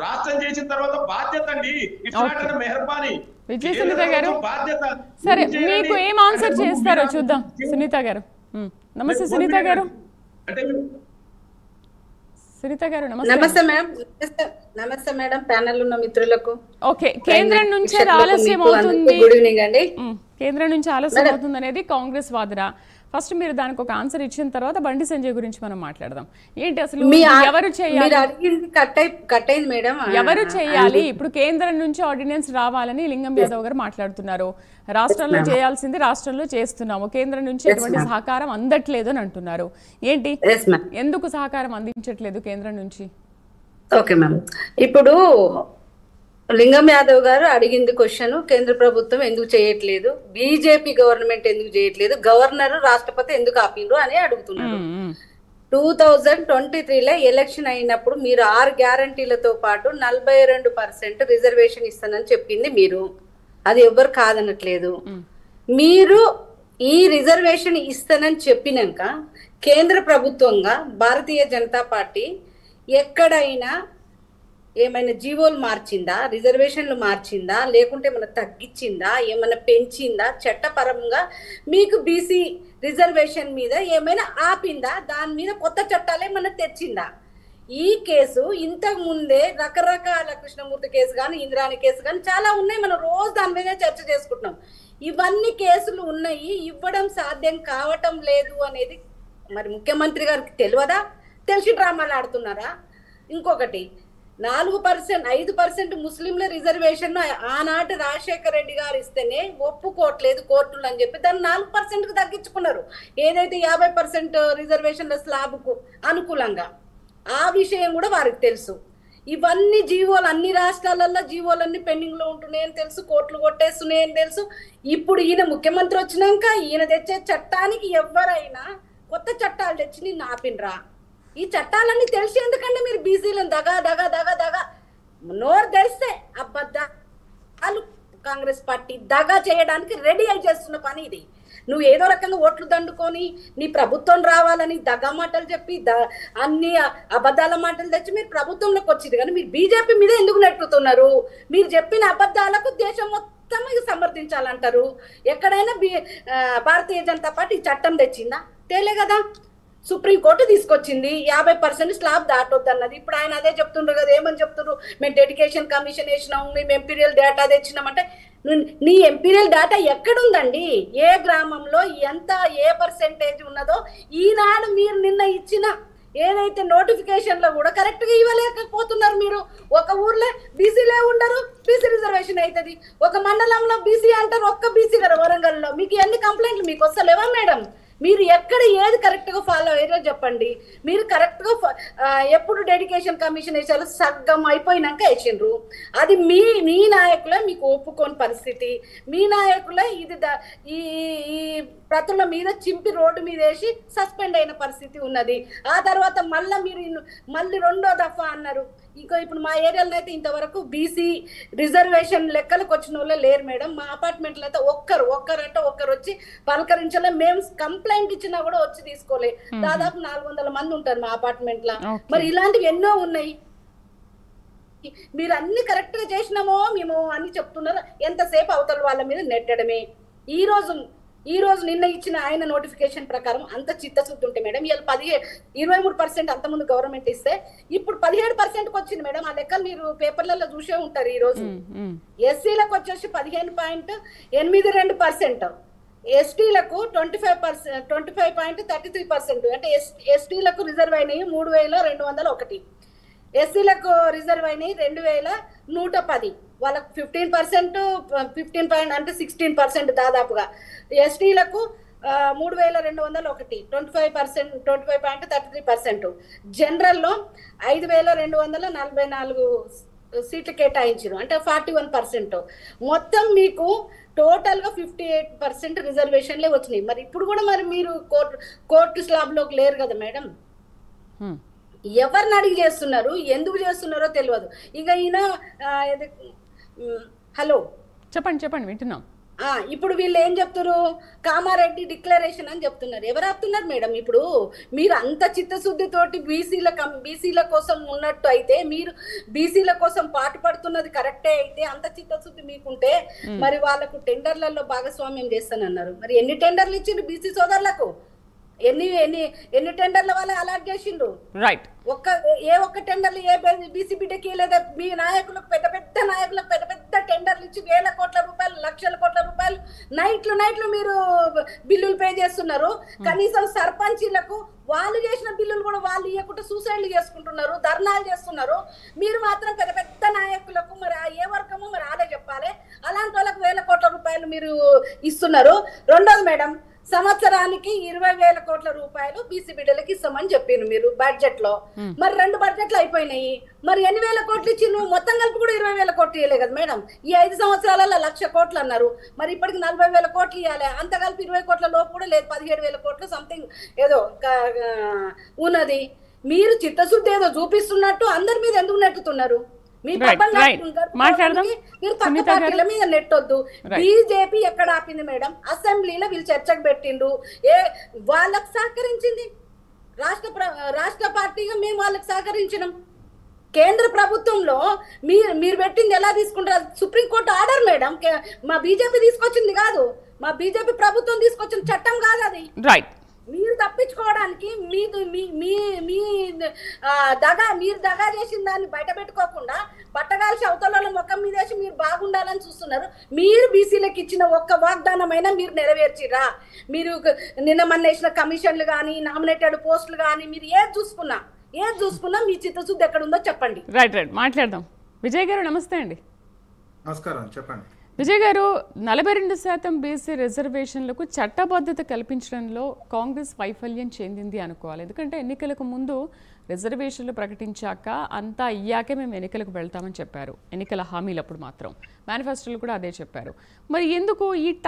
రాష్ట్రం చేసిన తర్వాత బాధ్యత అండి. ఇట్లా మెహర్బానీ విజయ సునీత గారు బాధ్యత. సరే మీకు ఏం ఆన్సర్ చేస్తారో చూద్దాం. సునీత గారు నమస్తే. సునీత గారు సునీత గారు నమస్తే మేడం. నమస్తే మేడం, ప్యానెల్ ఉన్న మిత్రులకు. ఓకే, కేంద్రం నుంచి ఆలస్యం అవుతుంది. గుడ్ ఈవినింగ్ అండి. కేంద్రం నుంచి ఆలస్యం అవుతుంది అనేది కాంగ్రెస్ వాదన. ఫస్ట్ మీరు దానికి ఒక ఆన్సర్ ఇచ్చిన తర్వాత బండి సంజయ్ గురించి మనం మాట్లాడదాం. ఏంటి అసలు ఎవరు చేయాలి, ఎవరు చేయాలి? ఇప్పుడు కేంద్రం నుంచి ఆర్డినెన్స్ రావాలని లింగం యాదవ్ గారు మాట్లాడుతున్నారు. రాష్ట్రంలో చేయాల్సింది రాష్ట్రంలో చేస్తున్నాము, కేంద్రం నుంచి ఎటువంటి సహకారం అందట్లేదు అని అంటున్నారు. ఏంటి, ఎందుకు సహకారం అందించట్లేదు కేంద్రం నుంచి? ఓకే మ్యామ్, ఇప్పుడు లింగం యాదవ్ గారు అడిగింది క్వశ్చన్, కేంద్ర ప్రభుత్వం ఎందుకు చేయట్లేదు, బీజేపీ గవర్నమెంట్ ఎందుకు చేయట్లేదు, గవర్నర్ రాష్ట్రపతి ఎందుకు ఆపిండ్రు అని అడుగుతున్నారు. 2023లో ఎలక్షన్ అయినప్పుడు మీరు 6 గ్యారంటీలతో పాటు 42% రిజర్వేషన్ ఇస్తానని చెప్పింది మీరు, అది ఎవ్వరు కాదనట్లేదు. మీరు ఈ రిజర్వేషన్ ఇస్తానని చెప్పినాక కేంద్ర ప్రభుత్వంగా భారతీయ జనతా పార్టీ ఎక్కడైనా ఏమైనా జీవోలు మార్చిందా, రిజర్వేషన్లు మార్చిందా, లేకుంటే ఏమైనా తగ్గించిందా, ఏమైనా పెంచిందా, చట్టపరంగా మీకు బీసీ రిజర్వేషన్ మీద ఏమైనా ఆపిందా, దాని మీద కొత్త చట్టాలు ఏమైనా తెచ్చిందా? ఈ కేసు ఇంతకు ముందే రకరకాల కృష్ణమూర్తి కేసు కానీ, ఇంద్రాణి కేసు కానీ చాలా ఉన్నాయి, మనం రోజు దాని మీద చర్చ చేసుకుంటున్నాం. ఇవన్నీ కేసులు ఉన్నాయి, ఇవ్వడం సాధ్యం కావటం లేదు అనేది మరి ముఖ్యమంత్రి గారికి తెలియదా? తెలిసి డ్రామాలు ఆడుతున్నారా? ఇంకొకటి 4%, 5% ముస్లింల రిజర్వేషన్ ఆనాటి రాజశేఖర రెడ్డి గారు ఇస్తేనే ఒప్పుకోవట్లేదు కోర్టులు అని చెప్పి దాన్ని 4%కు తగ్గించుకున్నారు, ఏదైతే 50% రిజర్వేషన్ల స్లాబ్కు అనుకూలంగా. ఆ విషయం కూడా వారికి తెలుసు. ఇవన్నీ జీవోలు అన్ని రాష్ట్రాలలో జీవోలన్నీ పెండింగ్ లో ఉంటున్నాయని తెలుసు, కోర్టులు కొట్టేస్తున్నాయని తెలుసు. ఇప్పుడు ఈయన ముఖ్యమంత్రి వచ్చినాక ఈయన తెచ్చే చట్టానికి ఎవరైనా కొత్త చట్టాలు తెచ్చి నిన్ను ఆపినరా? ఈ చట్టాలన్నీ తెలిసి ఎందుకంటే మీరు బీసీలను దగా దగా దగా దగా నోరు తెరిస్తే అబద్ధాలు కాంగ్రెస్ పార్టీ దగా చేయడానికి రెడీ అయి చేస్తున్న పని ఇది. నువ్వు ఏదో రకంగా ఓట్లు దండుకొని నీ ప్రభుత్వం రావాలని దగా మాటలు చెప్పి అన్ని అబద్ధాల మాటలు తెచ్చి మీరు ప్రభుత్వంలోకి వచ్చింది, కానీ మీరు బీజేపీ మీద ఎందుకు నెట్టుతున్నారు? మీరు చెప్పిన అబద్ధాలకు దేశం మొత్తం సమర్థించాలంటారు. ఎక్కడైనా భారతీయ జనతా పార్టీ చట్టం తెచ్చిందా? తేలే కదా. సుప్రీంకోర్టు తీసుకొచ్చింది 50% స్లాబ్ దాటొద్దు అన్నది. ఇప్పుడు ఆయన అదే చెప్తుండ్రు కదా, ఏమని చెప్తున్నారు? మేము డెడికేషన్ కమిషన్ వేసినాము, మేము ఎంపీరియల్ డేటా తెచ్చినామంటే నీ ఎంపీరియల్ డేటా ఎక్కడుందండి? ఏ గ్రామంలో ఎంత ఏ పర్సెంటేజ్ ఉన్నదో ఈనాడు మీరు నిన్న ఇచ్చిన ఏదైతే నోటిఫికేషన్ లో కూడా కరెక్ట్ గా ఇవ్వలేకపోతున్నారు. మీరు ఒక ఊర్లో బీసీలే ఉండరు, బీసీ రిజర్వేషన్ అవుతుంది. ఒక మండలంలో బీసీ అంటారు, ఒక్క బీసీ గారు వరంగల్లో. మీకు ఎన్ని కంప్లైంట్లు మీకు వస్తలేవా మేడం? మీరు ఎక్కడ ఏది కరెక్ట్ గా ఫాలో అయ్యారో చెప్పండి. మీరు కరెక్ట్ గా ఎప్పుడు డెడికేషన్ కమిషన్ వేసారు? సగ్గం అయిపోయినాక వేసిండ్రు. అది మీ నాయకులే మీకు ఒప్పుకోని పరిస్థితి. మీ నాయకులే ఇది ఈ ప్రతుల మీద చింపి రోడ్డు మీద వేసి సస్పెండ్ అయిన పరిస్థితి ఉన్నది. ఆ తర్వాత మళ్ళీ రెండో దఫా అన్నారు. ఇంకా ఇప్పుడు మా ఏరియాలో అయితే ఇంతవరకు బీసీ రిజర్వేషన్ లెక్కలకు వచ్చిన వాళ్ళే లేరు మేడం. మా అపార్ట్మెంట్లో అయితే ఒక్కరు వచ్చి పలకరించలే. మేము కంప్లైంట్ ఇచ్చినా కూడా వచ్చి తీసుకోలే. దాదాపు 400 మంది ఉంటారు మా అపార్ట్మెంట్ లో. మరి ఇలాంటివి ఎన్నో ఉన్నాయి. మీరు అన్ని కరెక్ట్ గా చేసినామో మేము అని చెప్తున్నారు. ఎంతసేపు అవతల వాళ్ళ మీద నెట్టడమే. ఈ రోజు నిన్న ఇచ్చిన ఆయన నోటిఫికేషన్ ప్రకారం అంత చిత్తశుద్ధి ఉంటే మేడం ఇవాళ 23% అంతకుముందు గవర్నమెంట్ ఇస్తే ఇప్పుడు 17%కి వచ్చింది మేడం. ఆ లెక్కలు మీరు పేపర్లలో చూసే ఉంటారు. ఈ రోజు ఎస్సీలకు వచ్చేసి 15.82%, ఎస్టీలకు 25.33%. అంటే ఎస్టీలకు రిజర్వ్ అయినాయి 3201, ఎస్సీలకు రిజర్వ్ అయినాయి 2110. వాళ్ళకు 15% అంటే 16% దాదాపుగా. ఎస్టీలకు 3201, 25.33%. జనరల్లో 5244 సీట్లు కేటాయించారు, అంటే 41%. మొత్తం మీకు టోటల్ గా 58% రిజర్వేషన్లే వచ్చినాయి. మరి ఇప్పుడు కూడా మరి మీరు కోర్టు స్లాబ్ లోకి లేరు కదా మేడం. ఎవరిని అడిగి చేస్తున్నారు, ఎందుకు చేస్తున్నారో తెలియదు. ఇక ఈయన హలో చెప్పండి వింటున్నాం. ఇప్పుడు వీళ్ళు ఏం చెప్తారు, కామారెడ్డి డిక్లరేషన్ అని చెప్తున్నారు. ఎవరు ఆపుతున్నారు మేడం? ఇప్పుడు మీరు అంత చిత్తశుద్ధితోటి బీసీల కోసం ఉన్నట్టు అయితే, మీరు బీసీల కోసం పాటుపడుతున్నది కరెక్టే అయితే, అంత చిత్తశుద్ధి మీకుంటే మరి వాళ్ళకు టెండర్లలో భాగస్వామ్యం చేస్తానన్నారు. మరి ఎన్ని టెండర్లు ఇచ్చిండ్రు బీసీ సోదరులకు? ఎన్ని టెండర్ల వాళ్ళు అలాట్ చేసిండ్రు? రైట్. ఒక్క టెండర్లు ఏ బీసీ బిడ్డకి లేదా మీ నాయకులకు పెద్ద నాయకులకు పెద్ద టెండర్లు ఇచ్చి వేల కోట్ల రూపాయలు, లక్షల కోట్ల రూపాయలు నైట్లు మీరు బిల్లులు పే చేస్తున్నారు. కనీసం సర్పంచీలకు వాళ్ళు చేసిన బిల్లులు కూడా వాళ్ళు ఇవ్వకుండా సూసైడ్లు చేసుకుంటున్నారు, ధర్నాలు చేస్తున్నారు. మీరు మాత్రం పెద్ద నాయకులకు మరి ఏ వర్గము మరి ఆడే చెప్పాలి. అలాంటి వాళ్ళకు వేల కోట్ల రూపాయలు మీరు ఇస్తున్నారు. రెండోది మేడం, సంవత్సరానికి 20,000 కోట్ల రూపాయలు బీసీ బిడ్డలకి ఇస్తామని చెప్పిండ్రు మీరు బడ్జెట్ లో. మరి 2 బడ్జెట్లు అయిపోయినాయి. మరి ఎన్ని వేల కోట్లు ఇచ్చిండ్రు? మొత్తం కలిపి కూడా 20,000 కోట్లు ఇవ్వలే కదా మేడం. ఈ 5 సంవత్సరాలలో 1,00,000 కోట్లు అన్నారు. మరి ఇప్పటికి 40,000 కోట్లు ఇవ్వాలి. అంత కలిపి 20 కోట్ల లోపు కూడా లేదు, 17,000 కోట్లు సంథింగ్ ఏదో ఉన్నది. మీరు చిత్తశుద్ధి ఏదో చూపిస్తున్నట్టు అందరి మీద ఎందుకు నెట్టుతున్నారు? మీరు పక్క పార్టీల మీద నెట్టొద్దు. బీజేపీ ఎక్కడ ఆపింది మేడం? అసెంబ్లీలో వీళ్ళు చర్చకు పెట్టిండ్రు. వాళ్ళకు సహకరించింది రాష్ట్ర పార్టీగా మేము వాళ్ళకి సహకరించినాం. కేంద్ర ప్రభుత్వంలో మీరు పెట్టింది ఎలా తీసుకుంటారు? Supreme court order madam. మా బీజేపీ తీసుకొచ్చింది కాదు, మా బీజేపీ ప్రభుత్వం తీసుకొచ్చిన చట్టం కాదు అది. మీరు తప్పించుకోవడానికి మీరు దగా చేసిన దాన్ని బయట పెట్టుకోకుండా బట్టగాల్సి అవతల ముఖం మీద వేసి మీరు బాగుండాలని చూస్తున్నారు. మీరు బీసీలకు ఇచ్చిన ఒక్క వాగ్దానమైనా మీరు నెరవేర్చిరా? మీరు నిన్న మొన్న వేసిన కమిషన్లు కానీ, నామినేటెడ్ పోస్టులు కానీ, మీరు ఏది చూసుకున్నా మీ చిత్తశుద్ధి ఎక్కడ ఉందో చెప్పండి. రైట్ మాట్లాడదాం. విజయ్ గారు నమస్తే అండి. నమస్కారం, చెప్పండి. విజయ్ గారు, 42% బీసీ రిజర్వేషన్లకు చట్టబద్ధత కల్పించడంలో కాంగ్రెస్ వైఫల్యం చెందింది అనుకోవాలి. ఎందుకంటే ఎన్నికలకు ముందు రిజర్వేషన్లు ప్రకటించాక అంతా అయ్యాకే మేము ఎన్నికలకు వెళ్తామని చెప్పారు. ఎన్నికల హామీలప్పుడు మాత్రం మేనిఫెస్టోలు కూడా అదే చెప్పారు. మరి ఎందుకు ఈ